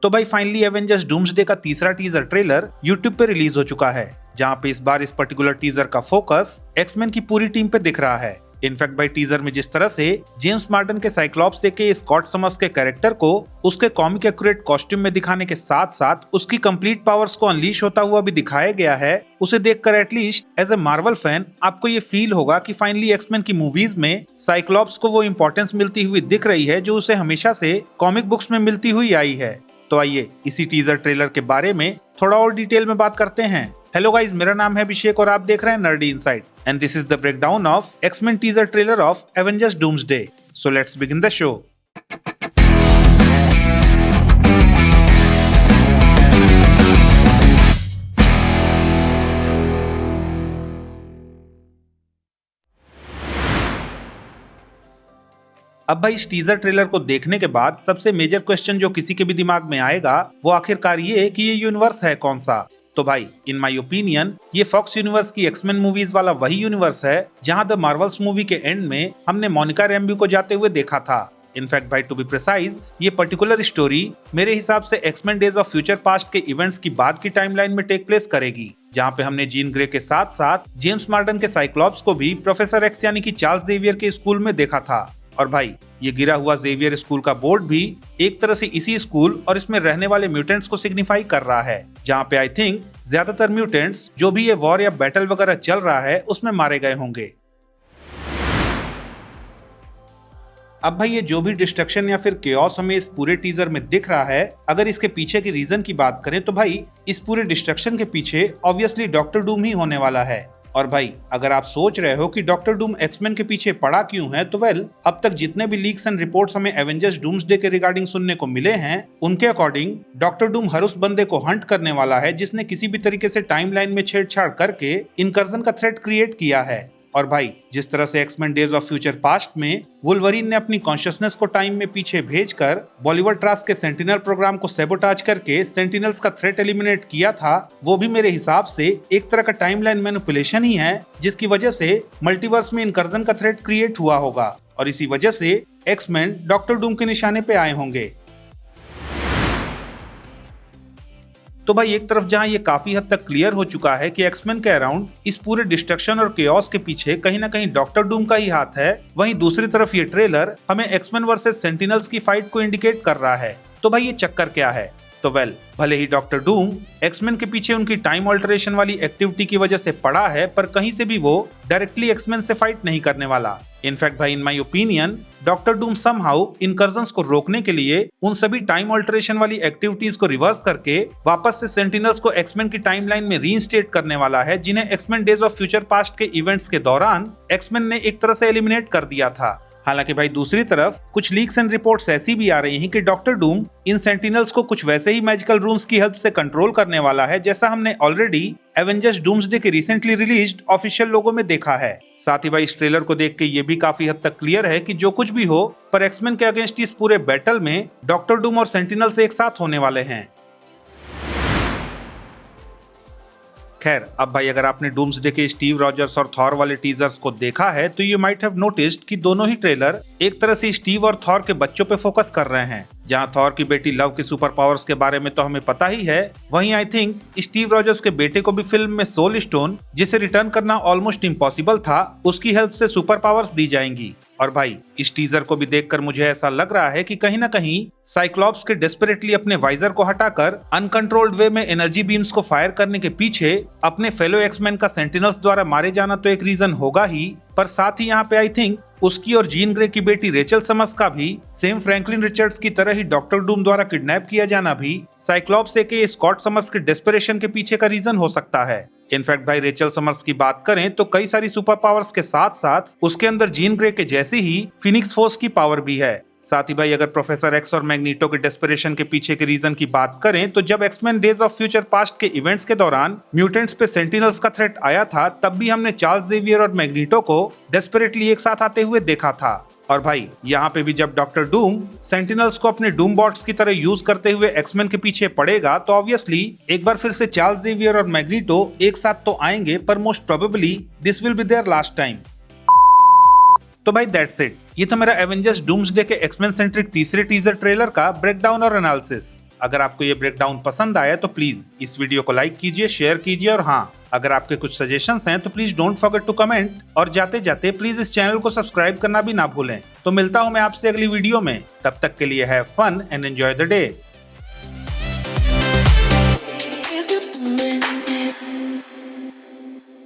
तो भाई finally Avengers doomsday का तीसरा टीजर ट्रेलर यूट्यूब पे रिलीज हो चुका है, जहां पे इस बार इस पर्टिकुलर टीजर का फोकस एक्समैन की पूरी टीम पे दिख रहा है। इनफैक्ट भाई टीजर में जिस तरह से जेम्स मार्टन के साइक्लॉप्स के स्कॉट समर्स के कैरेक्टर को उसके कॉमिक एक्यूरेट कॉस्ट्यूम में दिखाने के साथ साथ उसकी कंप्लीट पावर्स को अनलीश होता हुआ भी दिखाया गया है, उसे देखकर at least as a Marvel fan आपको ये फील होगा कि फाइनली एक्समैन की मूवीज में साइक्लॉप्स को वो इंपॉर्टेंस मिलती हुई दिख रही है जो उसे हमेशा से कॉमिक बुक्स में मिलती हुई आई है। तो आइए इसी टीजर ट्रेलर के बारे में थोड़ा और डिटेल में बात करते हैं। हेलो गाइस, मेरा नाम है अभिषेक और आप देख रहे हैं nerdy inside and this is the breakdown of X Men teaser trailer of Avengers Doomsday. So let's begin the show. अब भाई इस टीजर ट्रेलर को देखने के बाद सबसे मेजर क्वेश्चन जो किसी के भी दिमाग में आएगा वो आखिरकार ये कि ये यूनिवर्स है कौन सा। तो भाई इन माय ओपिनियन ये फॉक्स यूनिवर्स की एक्समैन मूवीज वाला वही यूनिवर्स है जहां द मार्वल्स मूवी के एंड में हमने मोनिका रैम्बो को जाते हुए देखा था। इनफैक्ट भाई टू बी प्रिसाइज ये पर्टिकुलर स्टोरी मेरे हिसाब से X Men days of future past के इवेंट्स की बाद की टाइमलाइन में टेक प्लेस करेगी, जहां पे हमने जीन ग्रे के साथ साथ जेम्स मार्टन के साइक्लॉप्स को भी प्रोफेसर एक्स यानी कि चार्ल्स जेवियर के स्कूल में देखा था। और भाई ये गिरा हुआ जेवियर स्कूल का बोर्ड भी एक तरह से इसी स्कूल और इसमें रहने वाले म्यूटेंट्स को सिग्निफाई कर रहा है, जहां पे आई थिंक ज्यादातर म्यूटेंट्स जो भी ये वॉर या बैटल वगैरह चल रहा है उसमें मारे गए होंगे। अब भाई ये जो भी डिस्ट्रक्शन या फिर केओस हमें इस पूरे टीजर में दिख रहा है, अगर इसके पीछे की रीजन की बात करें तो भाई इस पूरे डिस्ट्रक्शन के पीछे ऑब्वियसली डॉक्टर डूम ही होने वाला है। और भाई अगर आप सोच रहे हो कि डॉक्टर डूम एक्समैन के पीछे पड़ा क्यों है, तो वेल अब तक जितने भी लीक्स एंड रिपोर्ट्स हमें एवेंजर्स डूम्सडे के रिगार्डिंग सुनने को मिले हैं उनके अकॉर्डिंग डॉक्टर डूम हर उस बंदे को हंट करने वाला है जिसने किसी भी तरीके से टाइमलाइन में छेड़छाड़ करके इनकर्जन का थ्रेट क्रिएट किया है। और भाई जिस तरह से X Men days of future past में वुल्वरीन ने अपनी कॉन्शियसनेस को टाइम में पीछे भेजकर बॉलीवुड ट्रास के सेंटिनल प्रोग्राम को सेबोटाज करके सेंटिनल्स का थ्रेट एलिमिनेट किया था, वो भी मेरे हिसाब से एक तरह का टाइमलाइन मैनिपुलेशन ही है जिसकी वजह से मल्टीवर्स में इनकर्जन का थ्रेट क्रिएट हुआ होगा और इसी वजह से एक्समैन डॉक्टर डूम के निशाने पे आए होंगे। तो भाई एक तरफ जहां ये काफी हद तक क्लियर हो चुका है कि एक्समैन के अराउंड इस पूरे डिस्ट्रक्शन और केओस के पीछे कहीं ना कहीं डॉक्टर डूम का ही हाथ है, वहीं दूसरी तरफ ये ट्रेलर हमें एक्समैन वर्सेस सेंटिनल्स की फाइट को इंडिकेट कर रहा है। तो भाई ये चक्कर क्या है? तो वेल भले ही डॉक्टर डूम एक्समैन के पीछे उनकी टाइम ऑल्टरेशन वाली एक्टिविटी की वजह से पड़ा है, पर कहीं से भी वो डायरेक्टली एक्समैन से फाइट नहीं करने वाला। इनफैक्ट भाई in my opinion Doctor Doom somehow incursions को रोकने के लिए उन सभी टाइम ऑल्टरेशन वाली एक्टिविटीज को रिवर्स करके वापस से सेंटिनल्स को एक्समैन की टाइमलाइन में रीइंस्टेट करने वाला है, जिन्हें X Men days of future past के इवेंट्स के दौरान एक्समैन ने एक तरह से एलिमिनेट कर दिया था। हालांकि भाई दूसरी तरफ कुछ लीक्स एंड रिपोर्ट्स ऐसी भी आ रही हैं कि डॉक्टर डूम इन सेंटिनल्स को कुछ वैसे ही मैजिकल रून्स की हेल्प से कंट्रोल करने वाला है जैसा हमने ऑलरेडी एवेंजर्स डूम्सडे के रिसेंटली रिलीज्ड ऑफिशियल लोगो में देखा है। साथ ही भाई इस ट्रेलर को देख के ये भी काफी हद तक क्लियर है कि जो कुछ भी हो पर एक्समैन के अगेंस्ट इस पूरे बैटल में डॉक्टर डूम और सेंटिनल्स एक साथ होने वाले हैं। खैर अब भाई अगर आपने डूम्सडे के स्टीव रॉजर्स और थॉर वाले टीजर्स को देखा है तो यू माइट हैव नोटिस्ड कि दोनों ही ट्रेलर एक तरह से स्टीव और थॉर के बच्चों पे फोकस कर रहे हैं। जहां थॉर की बेटी लव के सुपर पावर्स के बारे में तो हमें पता ही है, वहीं आई थिंक स्टीव रॉजर्स के बेटे को भी फिल्म में सोल स्टोन, जिसे रिटर्न करना ऑलमोस्ट इम्पॉसिबल था, उसकी हेल्प से सुपर पावर्स दी जाएंगी। और भाई इस टीजर को भी देखकर मुझे ऐसा लग रहा है कि कहीं ना कहीं साइक्लॉप्स के डेस्परेटली अपने वाइजर को हटाकर अनकंट्रोल्ड वे में एनर्जी बीम्स को फायर करने के पीछे अपने फेलो एक्समैन का सेंटिनल्स द्वारा मारे जाना तो एक रीजन होगा ही, पर साथ ही यहाँ पे आई थिंक उसकी और जीन ग्रे की बेटी रेचल समर्स का भी सेम फ्रैंकलिन रिचर्ड्स की तरह ही डॉक्टर डूम द्वारा किडनैप किया जाना भी साइक्लॉप्स के स्कॉट समर्स के डेस्परेशन के पीछे का रीजन हो सकता है। इनफैक्ट भाई रेचल समर्स की बात करें तो कई सारी सुपर पावर्स के साथ साथ उसके अंदर जीन ग्रे के जैसी ही फिनिक्स फोर्स की पावर भी है। साथ ही भाई अगर प्रोफेसर एक्स और मैग्नीटो के डेस्परेशन के पीछे के रीजन की बात करें तो जब X Men days of future past के इवेंट्स के दौरान म्यूटेंट्स पे सेंटिनल्स का थ्रेट आया था, तब भी हमने चार्ल्स जेवियर और मैग्नीटो को डेस्परेटली एक साथ आते हुए देखा था। और भाई यहाँ पे भी जब डॉक्टर डूम सेंटिनल्स को अपने डूम बॉट्स की तरह यूज करते हुए एक्समैन के पीछे पड़ेगा तो ऑब्वियसली एक बार फिर से चार्ल्स जेवियर और मैग्नीटो एक साथ तो आएंगे, पर most probably this will be their last time. तो भाई दैट्स इट, ये था मेरा एवेंजर्स डूम्सडे के एक्समैन सेंट्रिक तीसरे टीजर ट्रेलर का ब्रेकडाउन और एनालिसिस। अगर आपको ये ब्रेकडाउन पसंद आया तो प्लीज इस वीडियो को लाइक कीजिए, शेयर कीजिए और हाँ, अगर आपके कुछ सजेशंस हैं तो please don't forget to comment और जाते जाते प्लीज इस चैनल को सब्सक्राइब करना भी ना भूलें। तो मिलता हूं मैं आपसे अगली वीडियो में, तब तक के लिए have fun and enjoy the day.